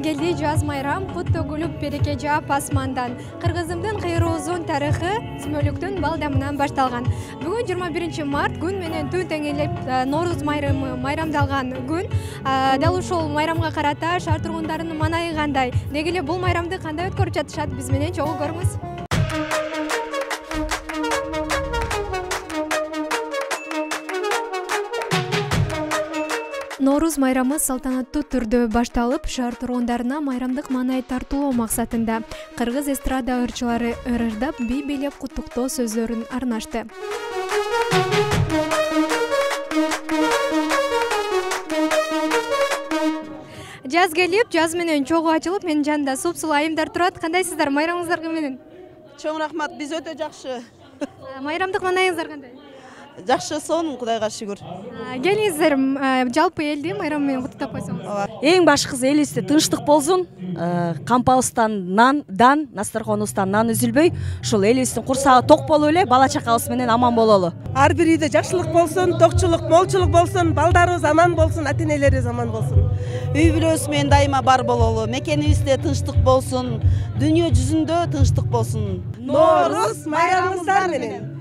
келди жаз майрам, кут төгүлүп береке жаап асмандан. Кыргызымдын кыйры узун тарыхы сүмөлүктүн балдамынан башталган. Бүгүн 21 март күн менен түн теңелеп Нооруз майрамы майрамдалган күн. Дал ушул майрамга карата шаар тургундарынын маанайы кандай? Деги эле бул майрамды кандай өткөрүп жатышат? Биз менен чогуу көрүңүз. Нооруз майрамы салтанаттуу түрдө башталып, шаар тургундарына майрамдык маанай тартуулоо максатында кыргыз эстрада ырчылары ырырдап, бий бийлеп куттуктоо сөздөрүн арнашты. Жаз келип, жаз менен чогуу ачылып, менин жанымда супсулуу айымдар турат. Кандайсыздар? Майрамыңыздар менен? Чоң рахмат, биз өтө жакшы. Майрамдык маанайыңыздар кандай? Жакшы сон, Кудайга шүгүр. Келиңиздер, жалпы элди майрам менен куттуктап койсоңуз. Эң башкысы элибизде тынчтык болсун. Кампабыздан нан, Настархонубуздан нан үзүлбөй, ушул элибиздин курсагы ток болуп эле, бала чакабыз менен аман бололу. Ар бир үйдө жакшылык болсун, токчулук, молчулук болсун, балдарыбыз аман болсун, ата-энелерибиз аман болсун. Үй бүлөбүз менен дайыма бар бололу. Мекенибизде тынчтык болсун, дүйнө жүзүндө тынчтык болсун. Нооруз майрамыңыздар менен.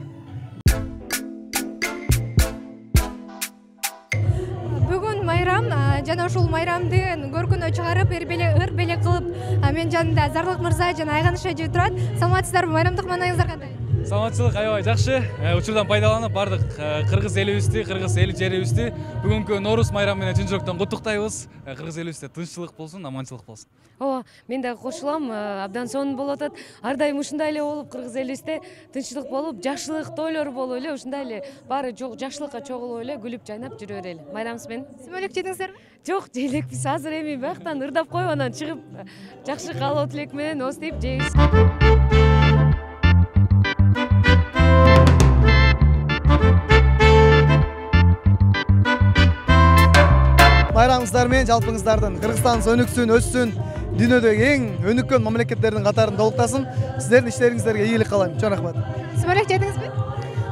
Бүгүн майрам, жана ушул майрамды көркүнө чыгарып, ыр белек кылып, менин жанымда Зарлык мырза жана Айганыш эже турат. Саламатсыздарбы? Майрамдык маанайыңыздар кандай? Саламатчылык аябай жакшы. Учурдан пайдаланып, бардык кыргыз элибизди, кыргыз эл жерибизди бүгүнкү Нооруз майрамы менен чын жүрөктөн куттуктайбыз. Кыргыз элибизде тынччылык болсун, аманчылык болсун. Ооба, мен да кошулам. Абдан сонун болуп атат. Ар дайым ушундай эле болуп, кыргыз элибизде тынччылык болуп, жакшылык тойлор болуп эле, ушундай эле баары жакшылыкка чогулуп эле, күлүп жайнап жүрө берели. Майрамыбыз менен. Сүмөлүк жедиңиздерби? Жок, жейлекпиз. Азыр эми бияктан ырдап коюп, анан чыгып, жакшы каалоо тилек менен ос деп жейбиз. Майрамыңыздар менен жалпыңыздардын Кыргызстан өнүксүн, өссүн, дүйнөдөгү эң өнүккөн мамлекеттердин катарында олуктасын. Сиздердин иштериңиздерге ийгилик каалайм. Чоң рахмат. Сүмөлүк жедиңизби?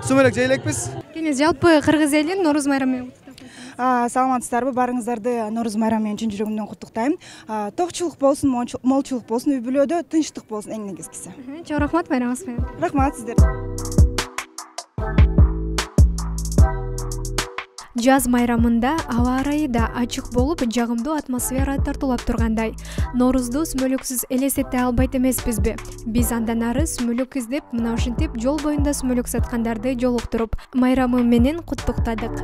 Сүмөлүк жейлекпиз. Келиңиз, жалпы кыргыз элин Нооруз майрамы менен куттуктап. Саламатсыздарбы? Барыңыздарды Нооруз майрамы менен чын жүрөгүмдөн куттуктайм. Токчулук болсун, молчулук болсун, үй бүлөдө тынчтык болсун эң негизгиси. Чоң рахмат, майрамыңыз менен. Рахмат сиздер. Жаз майрамында аба ырайы да ачык болуп, жагымдуу атмосфера тартуулап тургандай. Ноорузду сүмөлүксүз элестете албайт эмеспизби? Биз андан ары сүмөлүк издеп, мына ушинтип жол боюнда сүмөлүк саткандарды жолуктуруп, майрамы менен куттуктадык.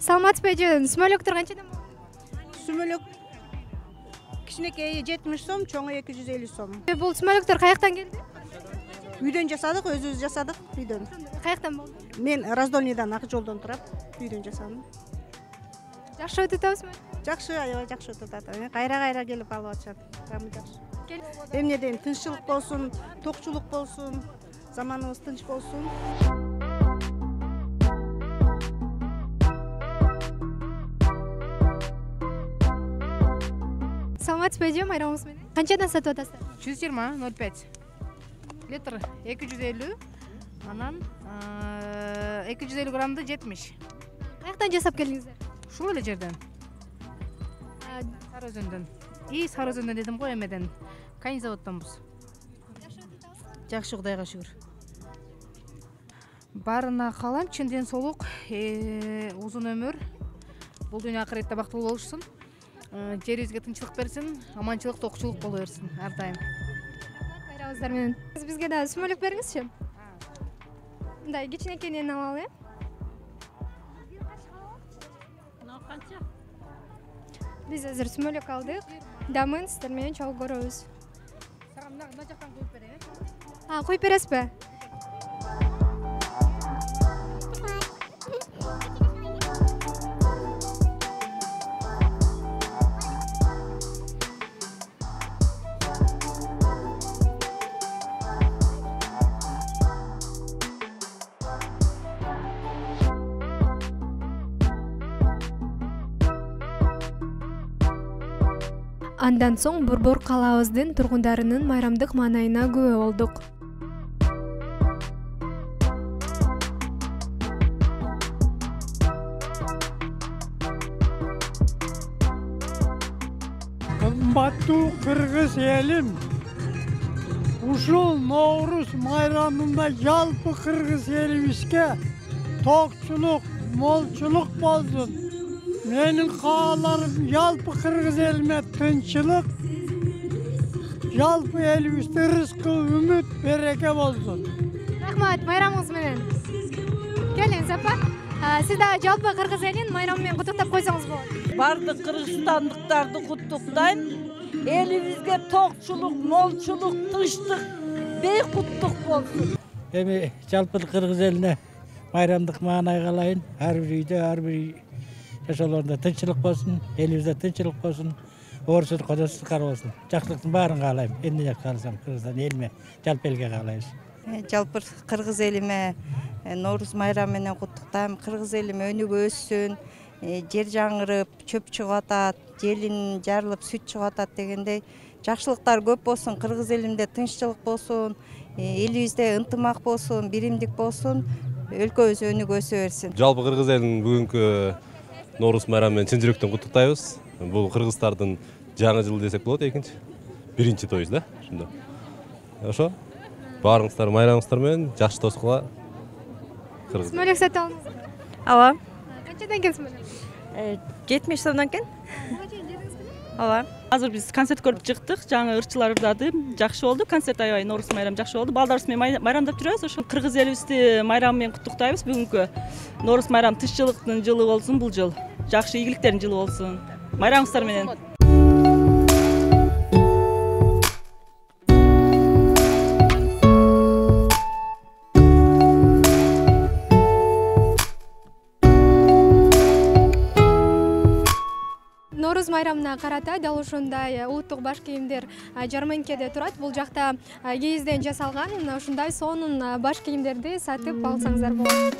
Саламатсызбы эже? Сүмөлүктөр канчадан болот? Сүмөлүк кичинекейи 70 сом, чоңу 250 сом. Бул сүмөлүктөр каяктан келди? Үйдөн жасадык, өзүбүз жасадык, үйдөн. Каяктан болду? Мен Раздольныйдан, ак жолдон турап, үйдөн жасадым. Жакшы өтүп атабызбы? Жакшы, аябай жакшы өтүп атат. Кайра келип алып атышат. Кам жакшы. Эмне дейм, тынччылык болсун, токчулук болсун, заманыбыз тынч болсун. Саламатсызбы эже? Майрамыңыз менен. Канчадан сатып атасыздар? 120,05. Литр 250, анан 250 граммды 70. Каяктан жасап келдиңиздер? Ушул эле жерден. Сары өзөндөн. Сары өзөндөн дедим го, эмеден. Кайын заводдонбуз. Жакшы, Кудайга шүгүр. Барына каалайм, чын ден соолук, узун өмүр. Бул дүйнө акыретте бактылуу болушсун. Жерибизге тынччылык берсин, аманчылык, токчулук боло берсин ар дайым. Майрамыңыздар менен. Бизге да сүмөлүк бериңизчи. Мындай кичинекейинен алалы, Канча? Биз азыр сүмөлүк алдык. Дамын сиздер менен чогуу көрөбүз. Сага мына жактан коюп берем. Коюп бересизби? Андан соң Борбор калабыздын тургундарынын майрамдык маанайына күбө болдук. Урматтуу кыргыз элим, ушул Ноорус майрамында жалпы кыргыз элибизге токчулук, молчулук болсун. Менин кааларым жалпы кыргыз элиме тынчылык, жалпы элибизде рызкы, үмүт, береке болсун. Рахмат, майрамыңыз менен. Келиңиз апа. Сиз да жалпы кыргыз элин майрамы менен куттуктап койсоңуз болот. Бардык кыргызстандыктарды куттуктайм. Элибизге токчулук, молчулук, тынчтык, бейкуттук болсун. Эми жалпы кыргыз элине майрамдык маанай каалайын. Ар бир үйдө, ар бир жашоолорунда тынчылык болсун, элибизде тынчылык болсун, оорусуз кодосуз болсун. Жакшылыктын баарын каалайм. Эмне жакшы кааласам, Кыргызстан элиме, жалпы элге каалайбыз. Жалпы кыргыз элиме Ноорус майрамы менен куттуктайм. Кыргыз элим өнүгүп өссүн, жер жаңырып, чөп чыгып атат, желин жарылып, сүт чыгып атат дегендей жакшылыктар көп болсун. Кыргыз элимде тынччылык болсун, элибизде ынтымак болсун, биримдик болсун, өлкөбүз өнүгүп өсө берсин. Жалпы кыргыз элинин бүгүнкү Ноорус майрамы менен чын жүрөктөн куттуктайбыз. Бул кыргыздардын жаңы жылы десек болот, экинчи. Биринчи тойубуз да, ошондо. Ошо. Баарыңыздар майрамыңыздар менен жакшы тоскула. Смөлек сатып алдыңыз? Ооба. Канчадан келсиң менен? 70 сомдон кен. Ооба. Азыр биз концерт көрүп чыктык. Жаңы ырчылар ырдады. Жакшы болду. Концерт аябай Ноорус майрамы жакшы болду. Балдарыбыз менен майрамдап жүрөбүз. Ошо кыргыз элибизди майрамы менен куттуктайбыз. Бүгүнкү Ноорус майрамы тынччылыктын жылы болсун бул жыл. Жакшы ийгиликтердин жылы болсун. Майрамыңыздар менен. Ноорус майрамына карата дал ушундай улуттук баш кийимдер жарманкеде турат. Бул жакта кийизден жасалган ушундай сонун баш кийимдерди сатып алсаңыздар болот.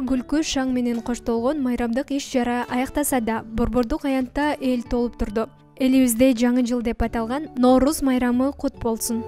Күлкү шаң менен коштолгон майрамдык иш-чара аяктаса да борбордук аянтта эл толуп турду. Элибизде жаңы жыл деп аталган Ноорус майрамы кут болсун.